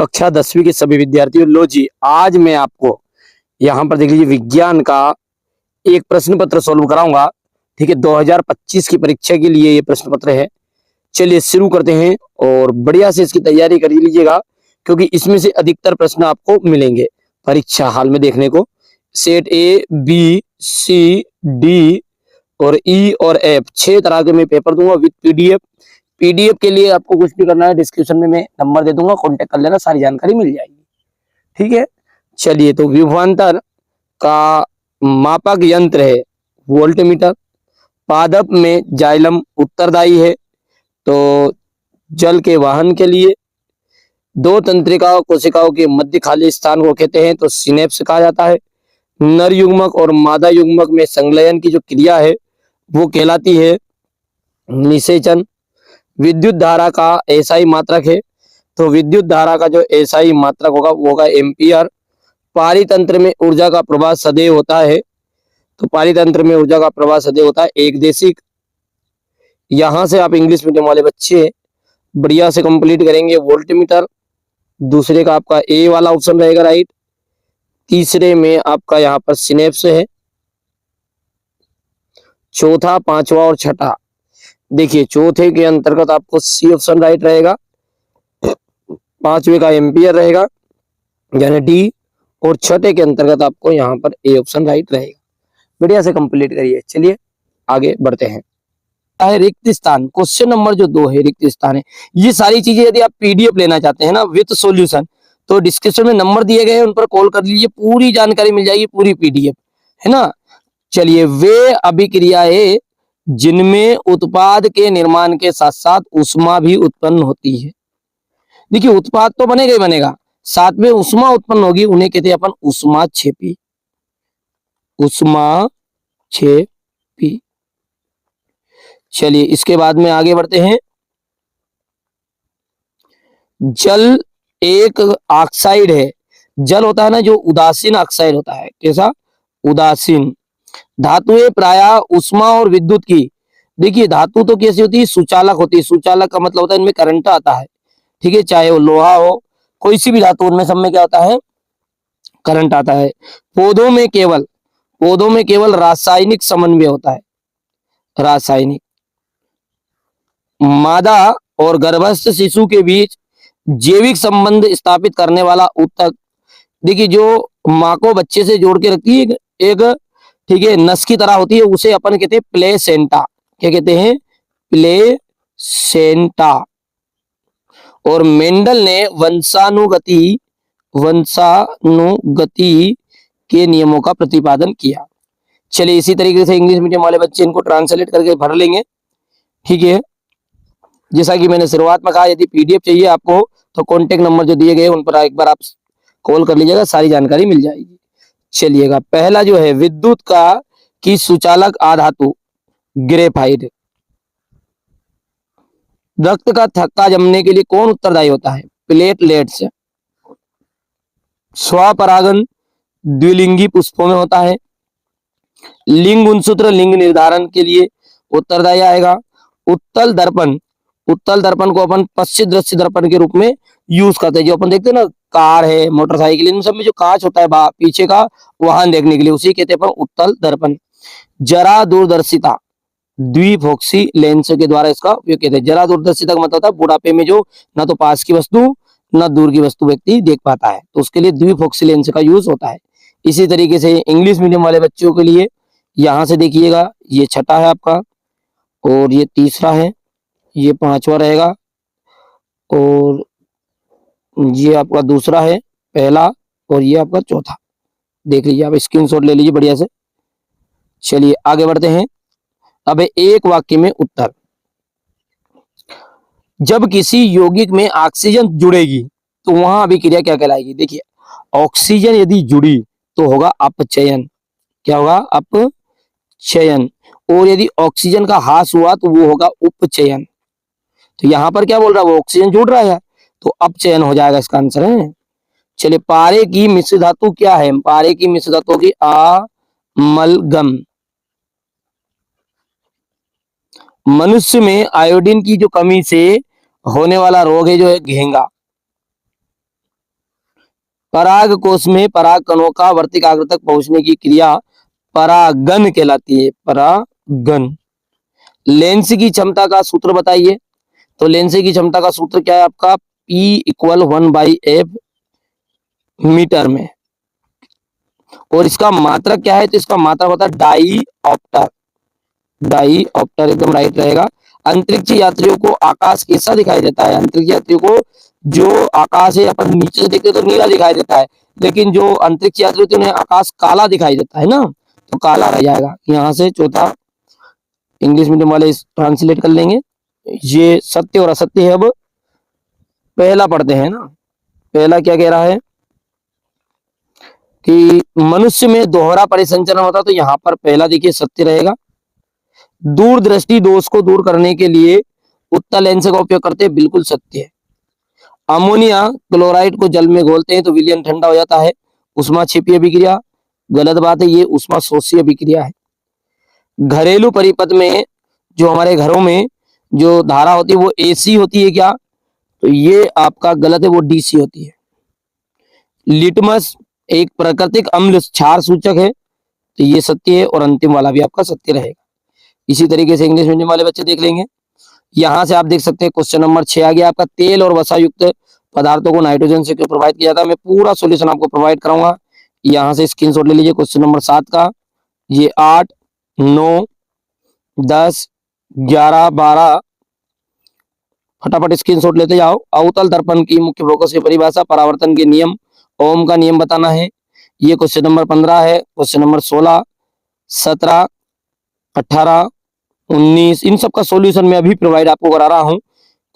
कक्षा 10वीं के सभी विद्यार्थियों, लो जी आज मैं आपको यहाँ पर देख लीजिए विज्ञान का एक प्रश्न पत्र सोल्व कराऊंगा। ठीक है, 2025 की परीक्षा के लिए ये प्रश्न पत्र है। चलिए शुरू करते हैं और बढ़िया से इसकी तैयारी कर लीजिएगा, क्योंकि इसमें से अधिकतर प्रश्न आपको मिलेंगे परीक्षा हाल में देखने को। Set A, B, C, D और ई और एफ 6 तरह के मैं पेपर दूंगा विद पीडीएफ। पीडीएफ के लिए आपको कुछ भी करना है, डिस्क्रिप्शन में मैं नंबर दे दूंगा, कांटेक्ट कर लेना, सारी जानकारी मिल जाएगी। ठीक है, चलिए तो विभवांतर का मापक यंत्र है वोल्टमीटर। पादप में जाइलम उत्तरदायी है, तो जल के वाहन के लिए। दो तंत्रिका कोशिकाओं के मध्य खाली स्थान को कहते हैं तो सिनेप्स कहा जाता है। नर युग्मक और मादा युग्मक में संलयन की जो क्रिया है वो कहलाती है निषेचन। विद्युत धारा का एसआई मात्रक है, तो विद्युत धारा का जो एसआई मात्रक होगा वो होगा एम्पियर। पारितंत्र में ऊर्जा का प्रवाह सदैव होता है, तो पारितंत्र में ऊर्जा का प्रवाह सदैव होता है एकदेशिक। यहां से आप इंग्लिश मीडियम वाले बच्चे बढ़िया से कंप्लीट करेंगे वोल्टमीटर। दूसरे का आपका ए वाला ऑप्शन रहेगा राइट। तीसरे में आपका यहाँ पर सिनेप्स है। चौथा, पांचवा और छठा, देखिए चौथे के अंतर्गत आपको सी ऑप्शन राइट रहेगा। पांचवे का एम्पियर रहेगा यानी डी, और छठे के अंतर्गत आपको यहाँ पर ए ऑप्शन राइट रहेगा। बढ़िया से कंप्लीट करिए। चलिए आगे बढ़ते हैं। रिक्त स्थान, क्वेश्चन नंबर जो 2 है रिक्त स्थान है। ये सारी चीजें यदि आप पीडीएफ लेना चाहते हैं ना विथ सॉल्यूशन, तो डिस्क्रिप्शन में नंबर दिए गए हैं, उन पर कॉल कर लीजिए, पूरी जानकारी मिल जाएगी, पूरी पीडीएफ है ना। चलिए, वे अभिक्रियाएं जिनमें उत्पाद के निर्माण के साथ साथ ऊष्मा भी उत्पन्न होती है। देखिए उत्पाद तो बनेगा ही बनेगा, साथ में ऊष्मा उत्पन्न होगी, उन्हें कहते हैं अपन ऊष्माक्षेपी। ऊष्माक्षेपी। चलिए इसके बाद में आगे बढ़ते हैं। जल एक ऑक्साइड है। जल होता है ना जो उदासीन ऑक्साइड होता है, कैसा? उदासीन। धातुएं प्रायः ऊष्मा और विद्युत की, देखिए धातु तो कैसी होती है? सुचालक होती है। सुचालक का मतलब होता है इनमें करंट आता है। ठीक है, चाहे वो लोहा हो, कोई सी भी धातु, उनमें सब में क्या होता है? करंट आता है। पौधों में केवल रासायनिक समन्वय होता है, रासायनिक। मादा और गर्भस्थ शिशु के बीच जैविक संबंध स्थापित करने वाला ऊतक, देखिए जो माँ को बच्चे से जोड़ के रखती है एक ठीक है नस की तरह होती है, उसे अपन कहते हैं प्लेसेंटा। क्या कहते हैं? प्लेसेंटा। और मेंडल ने वंशानुगति के नियमों का प्रतिपादन किया। चलिए इसी तरीके से इंग्लिश मीडियम वाले बच्चे इनको ट्रांसलेट करके भर लेंगे। ठीक है, जैसा कि मैंने शुरुआत में कहा, यदि पीडीएफ चाहिए आपको तो कॉन्टेक्ट नंबर जो दिए गए उन पर एक बार आप कॉल कर लीजिएगा, सारी जानकारी मिल जाएगी। चलिएगा, पहला जो है विद्युत का की सुचालक आधातु ग्रेफाइट। रक्त का थक्का जमने के लिए कौन उत्तरदायी होता है? प्लेटलेट्स। स्वपरागन द्विलिंगी पुष्पों में होता है। लिंग गुणसूत्र लिंग निर्धारण के लिए उत्तरदायी आएगा। उत्तल दर्पण को अपन पश्चिम दृश्य दर्पण के रूप में यूज करते हैं। जो अपन देखते हैं ना कार है, मोटरसाइकिल, इन सब में जो कांच होता है पीछे का वाहन देखने के लिए, उसी कहते हैं अपन उत्तल दर्पण। जरा दूरदर्शिता द्विफोक्सी लेंस के द्वारा इसका उपयोग कहते हैं। जरा दूरदर्शिता का मतलब होता है बुढ़ापे में जो ना तो पास की वस्तु ना दूर की वस्तु व्यक्ति देख पाता है, तो उसके लिए द्विफोक्सी लेंस का यूज होता है। इसी तरीके से इंग्लिश मीडियम वाले बच्चों के लिए यहां से देखिएगा, ये छठा है आपका, और ये तीसरा है, ये पांचवा रहेगा, और ये आपका दूसरा है पहला, और ये आपका चौथा। देख लीजिए, आप स्क्रीनशॉट ले लीजिए बढ़िया से। चलिए आगे बढ़ते हैं। अब एक वाक्य में उत्तर। जब किसी यौगिक में ऑक्सीजन जुड़ेगी तो वहां अभिक्रिया क्या कहलाएगी? देखिए ऑक्सीजन यदि जुड़ी तो होगा अपचयन। क्या होगा? अपचयन। और यदि ऑक्सीजन का ह्रास हुआ तो वो होगा उपचयन। तो यहां पर क्या बोल रहा है? वो ऑक्सीजन जुड़ रहा है तो अपचयन हो जाएगा, इसका आंसर है। चलिए, पारे की मिश्र धातु क्या है? पारे की मिश्र धातु की अमलगम। मनुष्य में आयोडीन की जो कमी से होने वाला रोग है जो है घेंगा। पराग कोश में पराग कणों का वर्तिकाग्र तक पहुंचने की क्रिया परागन कहलाती है, परागन। लेंस की क्षमता का सूत्र बताइए। तो लेंस की क्षमता का सूत्र क्या है आपका, P इक्वल 1/f मीटर में। और इसका मात्रक क्या है, तो इसका मात्रक होता है डाईऑप्टर। डाईऑप्टर एकदम राइट रहेगा। अंतरिक्ष यात्रियों को आकाश कैसा दिखाई देता है, अंतरिक्ष यात्रियों को जो आकाश है अपन नीचे से देखते तो नीला दिखाई देता है, लेकिन जो अंतरिक्ष यात्री होते हैं उन्हें आकाश काला दिखाई देता है ना, तो काला रह जाएगा यहाँ से। चौथा इंग्लिश मीडियम वाले ट्रांसलेट कर लेंगे, ये सत्य और असत्य है। अब पहला पढ़ते हैं ना, पहला क्या कह रहा है कि मनुष्य में दोहरा परिसंचरण होता, तो यहाँ पर पहला देखिए सत्य रहेगा। दूरदृष्टि दोष को दूर करने के लिए उत्तल लेंस का उपयोग करते हैं, बिल्कुल सत्य है। अमोनिया क्लोराइड को जल में घोलते हैं तो विलयन ठंडा हो जाता है, उष्मा क्षेपीय अभिक्रिया, गलत बात है, ये उष्मा शोषीय अभिक्रिया है। घरेलू परिपथ में जो हमारे घरों में जो धारा होती है वो एसी होती है क्या, तो ये आपका गलत है, वो डीसी होती है। लिटमस एक प्राकृतिक अम्ल क्षार सूचक है, तो ये सत्य है, और अंतिम वाला भी आपका सत्य रहेगा। इसी तरीके से इंग्लिश मीडियम वाले बच्चे देख लेंगे। यहां से आप देख सकते हैं क्वेश्चन नंबर 6 आ गया आपका, तेल और वसा युक्त पदार्थों को नाइट्रोजन से क्यों प्रोवाइड किया जाता है। मैं पूरा सॉल्यूशन आपको प्रोवाइड कराऊंगा, यहां से स्क्रीनशॉट ले लीजिए क्वेश्चन नंबर 7 का। ये 8, 9, 10, 11, 12 फटाफट स्क्रीनशॉट लेते जाओ। अवतल दर्पण की मुख्य फोकस की परिभाषा, परावर्तन के नियम, ओम का नियम बताना है। ये क्वेश्चन नंबर 15 है। क्वेश्चन नंबर 16, 17, 18, 19 इन सब का सॉल्यूशन मैं अभी प्रोवाइड आपको करा रहा हूं।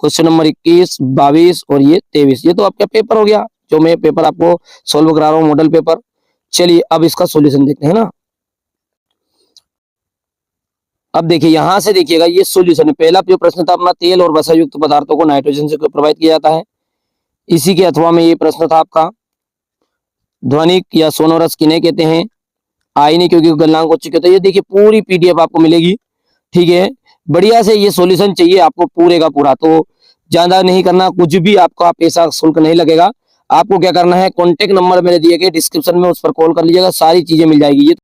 क्वेश्चन नंबर 21, 22 और ये 23, ये तो आपका पेपर हो गया, जो मैं पेपर आपको सॉल्व करा रहा हूँ, मॉडल पेपर। चलिए अब इसका सॉल्यूशन देखते हैं ना। अब देखिए यहां से देखिएगा, ये सॉल्यूशन है। पहला जो प्रश्न था अपना, तेल और वसा युक्त पदार्थों को नाइट्रोजन से प्रोवाइड किया जाता है, इसी के अथवा में ये प्रश्न था आपका। ध्वनिक या सोनोरस किन्हें कहते हैं, आयनिक क्योंकि गलनांक उच्च होता है। ये देखिए पूरी पीडीएफ आपको मिलेगी, ठीक है। बढ़िया से ये सॉल्यूशन चाहिए आपको पूरे का पूरा, तो ज्यादा नहीं करना, कुछ भी आपका पैसा शुल्क नहीं लगेगा। आपको क्या करना है, कॉन्टेक्ट नंबर मेरे दिए गए डिस्क्रिप्शन में, उस पर कॉल कर लीजिएगा, सारी चीजें मिल जाएगी। ये